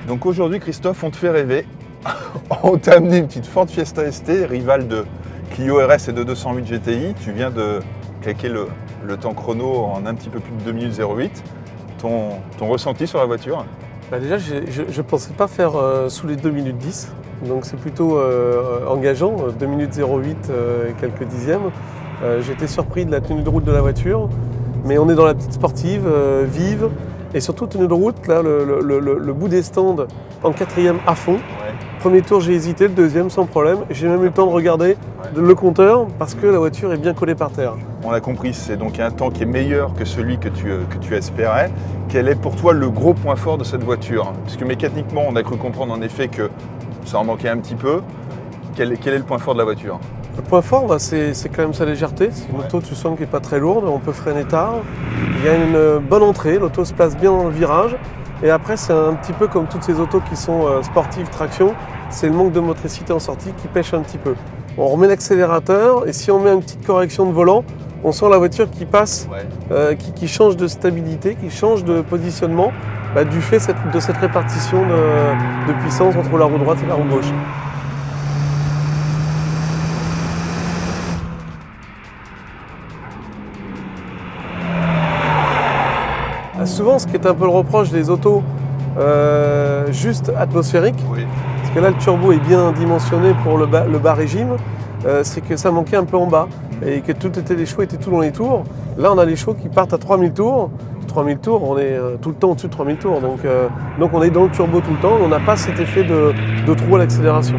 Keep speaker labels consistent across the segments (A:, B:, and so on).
A: Donc aujourd'hui, Christophe, on te fait rêver. On t'a amené une petite Ford Fiesta ST, rivale de Clio RS et de 208 GTI. Tu viens de claquer le temps chrono en un petit peu plus de 2 minutes 08. Ton ressenti sur la voiture?
B: Bah déjà, je ne pensais pas faire sous les 2 minutes 10. Donc c'est plutôt engageant, 2 minutes 08 et quelques dixièmes. J'ai été surpris de la tenue de route de la voiture. Mais on est dans la petite sportive, vive. Et surtout tenue de route, là, le bout des stands en quatrième à fond.
A: Ouais.
B: Premier tour, j'ai hésité, le deuxième sans problème. J'ai même eu le temps de regarder le compteur parce que la voiture est bien collée par terre.
A: On a compris, c'est donc un temps qui est meilleur que celui que tu espérais. Quel est pour toi le gros point fort de cette voiture? Puisque mécaniquement, on a cru comprendre en effet que ça en manquait un petit peu. Quel est le point fort de la voiture?
B: Le point fort, bah, c'est quand même sa légèreté. C'est une auto, tu sens, qui n'est pas très lourde, on peut freiner tard. Il y a une bonne entrée, l'auto se place bien dans le virage. Et après, c'est un petit peu comme toutes ces autos qui sont sportives, traction, c'est le manque de motricité en sortie qui pêche un petit peu. On remet l'accélérateur et si on met une petite correction de volant, on sent la voiture qui passe, qui change de stabilité, qui change de positionnement du fait de cette répartition de puissance entre la roue droite et la roue gauche. Souvent, ce qui est un peu le reproche des autos juste atmosphériques, parce que là le turbo est bien dimensionné pour le bas régime, c'est que ça manquait un peu en bas et que les chevaux étaient tout dans les tours. Là on a les chevaux qui partent à 3000 tours. 3000 tours, on est tout le temps au-dessus de 3000 tours, donc on est dans le turbo tout le temps, on n'a pas cet effet de trou à l'accélération.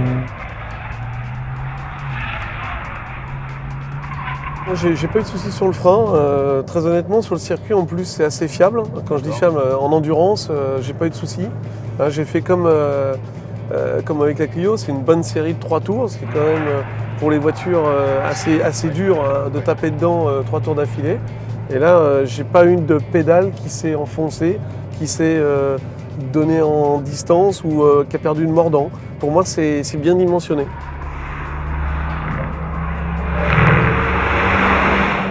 B: J'ai pas eu de soucis sur le frein, très honnêtement sur le circuit en plus c'est assez fiable. Quand je dis fiable en endurance, j'ai pas eu de soucis. J'ai fait comme avec la Clio, c'est une bonne série de 3 tours, ce qui est quand même pour les voitures assez dur de taper dedans 3 tours d'affilée. Et là j'ai pas eu de pédale qui s'est enfoncée, qui s'est donnée en distance ou qui a perdu une mordant. Pour moi c'est bien dimensionné.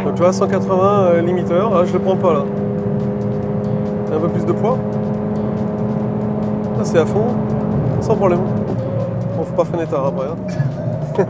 B: Donc tu vois, 180 limiteur, là, je le prends pas là. Un peu plus de poids. Là c'est à fond, sans problème. Bon, faut pas freiner tard après. Hein.